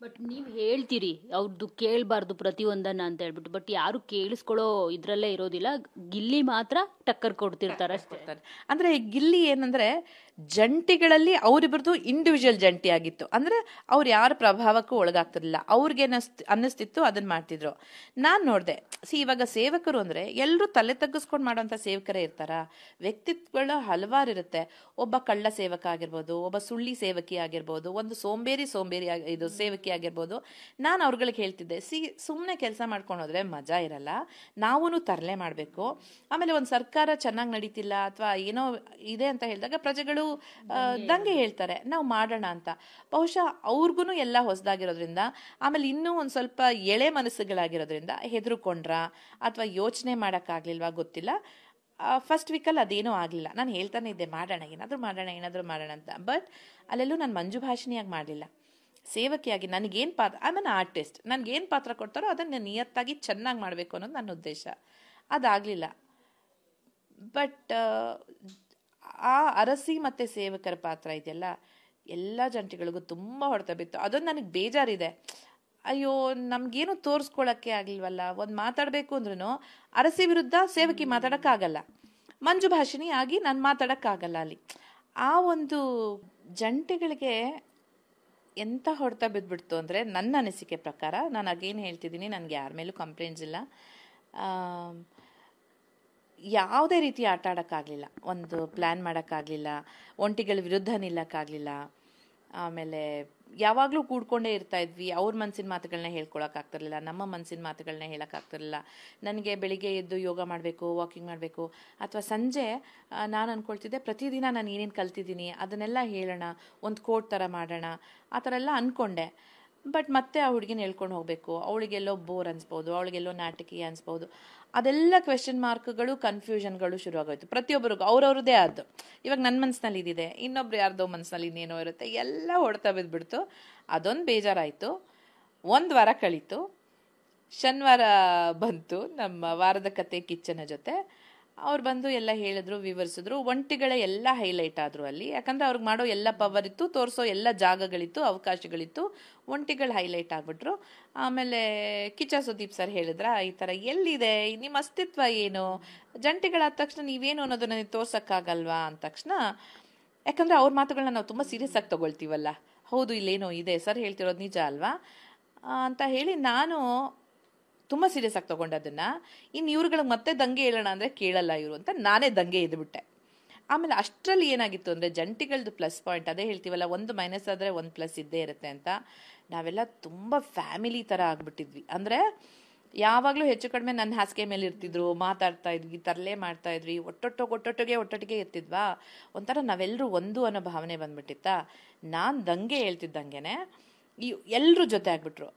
But ನೀವು ಹೇಳ್ತೀರಿ ಅವ್ರದ್ದು ಕೇಳಬಾರ್ದು ಪ್ರತಿಯೊಂದನ್ನ ಅಂತ ಹೇಳ್ಬಿಟ್ಟು, ಬಟ್ ಯಾರು ಕೇಳಿಸ್ಕೊಳ್ಳೋ ಇದ್ರಲ್ಲೇ ಇರೋದಿಲ್ಲ. ಗಿಲ್ಲಿ ಮಾತ್ರ ಟಕ್ಕರ್ ಕೊಡ್ತಿರ್ತಾರೆ ಅಷ್ಟೇ. ಅಂದ್ರೆ ಗಿಲ್ಲಿ ಏನಂದ್ರೆ ಜಂಟಿಗಳಲ್ಲಿ ಅವರಿಬ್ಬರದು ಇಂಡಿವಿಜುವಲ್ ಜಂಟಿ ಆಗಿತ್ತು. ಅಂದ್ರೆ ಅವ್ರು ಯಾರ ಪ್ರಭಾವಕ್ಕೂ ಒಳಗಾಗ್ತಿರ್ಲಿಲ್ಲ, ಅವ್ರಿಗೆ ಅನ್ನಿಸ್ತಿತ್ತು ಅದನ್ನ ಮಾಡ್ತಿದ್ರು. ನಾನ್ ನೋಡ್ದೆ ಇವಾಗ ಸೇವಕರು ಅಂದ್ರೆ ಎಲ್ಲರೂ ತಲೆ ತಗ್ಗಿಸ್ಕೊಂಡು ಮಾಡುವಂತ ಸೇವಕರೇ ಇರ್ತಾರ? ವ್ಯಕ್ತಿತ್ವಗಳು ಹಲವಾರು ಇರುತ್ತೆ. ಒಬ್ಬ ಕಳ್ಳ ಸೇವಕ ಆಗಿರ್ಬೋದು, ಒಬ್ಬ ಸುಳ್ಳಿ ಸೇವಕಿ ಆಗಿರ್ಬೋದು, ಒಂದು ಸೋಂಬೇರಿ ಇದು ಸೇವಕಿ ಆಗಿರ್ಬೋದು. ನಾನು ಅವ್ರಗಳಿಗೆ ಹೇಳ್ತಿದ್ದೆ, ಸುಮ್ಮನೆ ಕೆಲಸ ಮಾಡ್ಕೊಂಡು ಹೋದ್ರೆ ಮಜಾ ಇರಲ್ಲ, ನಾವೂನು ತರಲೆ ಮಾಡ್ಬೇಕು. ಆಮೇಲೆ ಒಂದು ಸರ್ಕಾರ ಚೆನ್ನಾಗಿ ನಡೀತಿಲ್ಲ ಅಥವಾ ಏನೋ ಇದೆ ಅಂತ ಹೇಳಿದಾಗ ಪ್ರಜೆಗಳು ದಂಗೆ ಹೇಳ್ತಾರೆ, ನಾವು ಮಾಡೋಣ ಅಂತ. ಬಹುಶಃ ಅವ್ರಿಗೂ ಎಲ್ಲ ಹೊಸದಾಗಿರೋದ್ರಿಂದ, ಆಮೇಲೆ ಇನ್ನೂ ಒಂದ್ ಸ್ವಲ್ಪ ಎಳೆ ಮನಸ್ಸುಗಳಾಗಿರೋದ್ರಿಂದ ಹೆದರ್ಕೊಂಡ್ರ ಅಥವಾ ಯೋಚನೆ ಮಾಡಕ್ಕಾಗ್ಲಿಲ್ವಾ ಗೊತ್ತಿಲ್ಲ. ಫಸ್ಟ್ ವೀಕಲ್ಲಿ ಅದೇನೂ ಆಗ್ಲಿಲ್ಲ. ನಾನು ಹೇಳ್ತಾನೆ ಇದ್ದೆ ಮಾಡೋಣ ಏನಾದ್ರೂ ಮಾಡೋಣ ಅಂತ. ಬಟ್ ಅಲ್ಲೆಲ್ಲೂ ನಾನು ಮಂಜು ಭಾಷಿಣಿಯಾಗಿ ಮಾಡಲಿಲ್ಲ, ಸೇವಕಿಯಾಗಿ. ನನಗೇನು ಪಾತ್ರ, ಐ ಆಮ್ ಆರ್ಟಿಸ್ಟ್, ನನಗೇನು ಪಾತ್ರ ಕೊಡ್ತಾರೋ ಅದನ್ನು ನಿಯತ್ತಾಗಿ ಚೆನ್ನಾಗಿ ಮಾಡಬೇಕು ಅನ್ನೋದು ನನ್ನ ಉದ್ದೇಶ. ಅದಾಗಲಿಲ್ಲ. ಬಟ್ ಆ ಅರಸಿ ಮತ್ತು ಸೇವಕರ ಪಾತ್ರ ಇದೆಯಲ್ಲ, ಎಲ್ಲ ಜಂಟಿಗಳಿಗೂ ತುಂಬ ಹೊಡೆತ ಬಿತ್ತು. ಅದೊಂದು ನನಗೆ ಬೇಜಾರಿದೆ. ಅಯ್ಯೋ, ನಮ್ಗೇನು ತೋರಿಸ್ಕೊಳಕ್ಕೆ ಆಗಿಲ್ವಲ್ಲ. ಒಂದು ಮಾತಾಡಬೇಕು ಅಂದ್ರೂ ಅರಸಿ ವಿರುದ್ಧ ಸೇವಕಿ ಮಾತಾಡೋಕ್ಕಾಗಲ್ಲ, ಮಂಜು ಭಾಷಿಣಿ ಆಗಿ ನಾನು ಮಾತಾಡೋಕ್ಕಾಗಲ್ಲ ಅಲ್ಲಿ. ಆ ಒಂದು ಜಂಟಿಗಳಿಗೆ ಎಂಥ ಹೊಡೆತ ಬಿದ್ದುಬಿಡ್ತು ಅಂದರೆ, ನನ್ನ ಅನಿಸಿಕೆ ಪ್ರಕಾರ, ನಾನು ಅಗೇನು ಹೇಳ್ತಿದ್ದೀನಿ, ನನಗೆ ಯಾರ ಮೇಲೂ ಕಂಪ್ಲೇಂಟ್ಸ್ ಇಲ್ಲ, ಯಾವುದೇ ರೀತಿ ಆಟ ಆಡೋಕ್ಕಾಗಲಿಲ್ಲ, ಒಂದು ಪ್ಲ್ಯಾನ್ ಮಾಡೋಕ್ಕಾಗಲಿಲ್ಲ, ಒಂಟಿಗಳ ವಿರುದ್ಧ ನಿಲ್ಲಕ್ಕಾಗಲಿಲ್ಲ. ಆಮೇಲೆ ಯಾವಾಗಲೂ ಕೂಡ್ಕೊಂಡೇ ಇರ್ತಾ ಇದ್ವಿ. ಅವ್ರ ಮನಸ್ಸಿನ ಮಾತುಗಳನ್ನ ಹೇಳ್ಕೊಳಕ್ಕಾಗ್ತಿರ್ಲಿಲ್ಲ, ನಮ್ಮ ಮನಸ್ಸಿನ ಮಾತುಗಳನ್ನ ಹೇಳೋಕ್ಕಾಗ್ತಿರ್ಲಿಲ್ಲ. ನನಗೆ ಬೆಳಿಗ್ಗೆ ಎದ್ದು ಯೋಗ ಮಾಡಬೇಕು, ವಾಕಿಂಗ್ ಮಾಡಬೇಕು, ಅಥವಾ ಸಂಜೆ ನಾನು ಅಂದ್ಕೊಳ್ತಿದ್ದೆ ಪ್ರತಿದಿನ ನಾನು ಏನೇನು ಕಲ್ತಿದ್ದೀನಿ ಅದನ್ನೆಲ್ಲ ಹೇಳೋಣ, ಒಂದು ಕೋಟ್ ಥರ ಮಾಡೋಣ, ಆ ಥರ ಎಲ್ಲ ಅಂದ್ಕೊಂಡೆ. ಬಟ್ ಮತ್ತೆ ಆ ಹುಡುಗಿನ ಹೇಳ್ಕೊಂಡು ಹೋಗಬೇಕು, ಅವಳಿಗೆಲ್ಲೋ ಬೋರ್ ಅನ್ಸ್ಬೋದು, ಅವಳಿಗೆಲ್ಲೋ ನಾಟಕೀಯ ಅನ್ಸ್ಬೋದು. ಅದೆಲ್ಲ ಕ್ವೆಶ್ಚನ್ ಮಾರ್ಕ್ಗಳು, ಕನ್ಫ್ಯೂಷನ್ಗಳು ಶುರುವಾಗೋಯ್ತು ಪ್ರತಿಯೊಬ್ಬರಿಗೂ. ಅವ್ರವ್ರದ್ದೇ ಆದ್ದು. ಇವಾಗ ನನ್ನ ಮನಸ್ಸಿನಲ್ಲಿ ಇದಿದೆ, ಇನ್ನೊಬ್ರು ಯಾರ್ದೋ ಮನಸ್ಸಿನಲ್ಲಿ ಇನ್ನೇನೋ ಇರುತ್ತೆ, ಎಲ್ಲ ಹೊಡ್ತಾ ಬಿದ್ದುಬಿಡ್ತು. ಅದೊಂದು ಬೇಜಾರಾಯಿತು. 1 ವಾರ ಕಳೀತು. ಶನಿವಾರ ಬಂತು ನಮ್ಮ ವಾರದ ಕತೆ ಕಿಚ್ಚನ ಜೊತೆ. ಅವ್ರು ಬಂದು ಎಲ್ಲ ಹೇಳಿದ್ರು, ವಿವರಿಸಿದ್ರು. ಒಂಟಿಗಳೇ ಎಲ್ಲ ಹೈಲೈಟ್ ಆದರು ಅಲ್ಲಿ. ಯಾಕಂದರೆ ಅವ್ರಿಗೆ ಮಾಡೋ ಎಲ್ಲ ಪವರ್ ಇತ್ತು, ತೋರಿಸೋ ಎಲ್ಲ ಜಾಗಗಳಿತ್ತು, ಅವಕಾಶಗಳಿತ್ತು. ಒಂಟಿಗಳು ಹೈಲೈಟ್ ಆಗಿಬಿಟ್ರು. ಆಮೇಲೆ ಕಿಚ್ಚ ಸುದೀಪ್ ಸರ್ ಹೇಳಿದ್ರ, ಈ ಥರ ಎಲ್ಲಿದೆ ನಿಮ್ಮ ಅಸ್ತಿತ್ವ, ಏನು ಜಂಟಿಗಳಾದ ತಕ್ಷಣ ನೀವೇನು ಅನ್ನೋದು ನನಗೆ ತೋರ್ಸೋಕ್ಕಾಗಲ್ವಾ ಅಂದ ತಕ್ಷಣ, ಯಾಕಂದರೆ ಅವ್ರ ಮಾತುಗಳನ್ನ ನಾವು ತುಂಬ ಸೀರಿಯಸ್ ಆಗಿ ತೊಗೊಳ್ತೀವಲ್ಲ, ಹೌದು ಇಲ್ಲೇನೋ ಇದೆ, ಸರ್ ಹೇಳ್ತಿರೋದು ನಿಜ ಅಲ್ವಾ ಅಂತ ಹೇಳಿ ನಾನು ತುಂಬ ಸೀರಿಯಸ್ ಆಗಿ ತೊಗೊಂಡದನ್ನು. ಇನ್ನು ಇವ್ರುಗಳಿಗೆ ಮತ್ತೆ ದಂಗೆ ಹೇಳೋಣ ಅಂದರೆ ಕೇಳಲ್ಲ ಇವರು ಅಂತ ನಾನೇ ದಂಗೆ ಎದ್ಬಿಟ್ಟೆ. ಆಮೇಲೆ ಅಷ್ಟರಲ್ಲಿ ಏನಾಗಿತ್ತು ಅಂದರೆ, ಜಂಟಿಗಳದ್ದು ಪ್ಲಸ್ ಪಾಯಿಂಟ್, ಅದೇ ಹೇಳ್ತೀವಲ್ಲ, ಒಂದು ಮೈನಸ್ ಆದರೆ ಒಂದು ಪ್ಲಸ್ ಇದ್ದೇ ಇರುತ್ತೆ ಅಂತ. ನಾವೆಲ್ಲ ತುಂಬ ಫ್ಯಾಮಿಲಿ ಥರ ಆಗ್ಬಿಟ್ಟಿದ್ವಿ. ಅಂದರೆ ಯಾವಾಗಲೂ ಹೆಚ್ಚು ಕಡಿಮೆ ನನ್ನ ಹಾಸಿಗೆ ಮೇಲೆ ಇರ್ತಿದ್ರು, ಮಾತಾಡ್ತಾ ಇದ್ವಿ, ತರಲೆ ಮಾಡ್ತಾ ಇದ್ವಿ, ಒಟ್ಟೊಟ್ಟಿಗೆ ಇರ್ತಿದ್ವಾ. ಒಂಥರ ನಾವೆಲ್ಲರೂ ಒಂದು ಅನ್ನೋ ಭಾವನೆ ಬಂದ್ಬಿಟ್ಟಿತ್ತಾ. ನಾನು ದಂಗೆ ಹೇಳ್ತಿದ್ದಂಗೆ ಎಲ್ಲರೂ ಜೊತೆ ಆಗ್ಬಿಟ್ರು.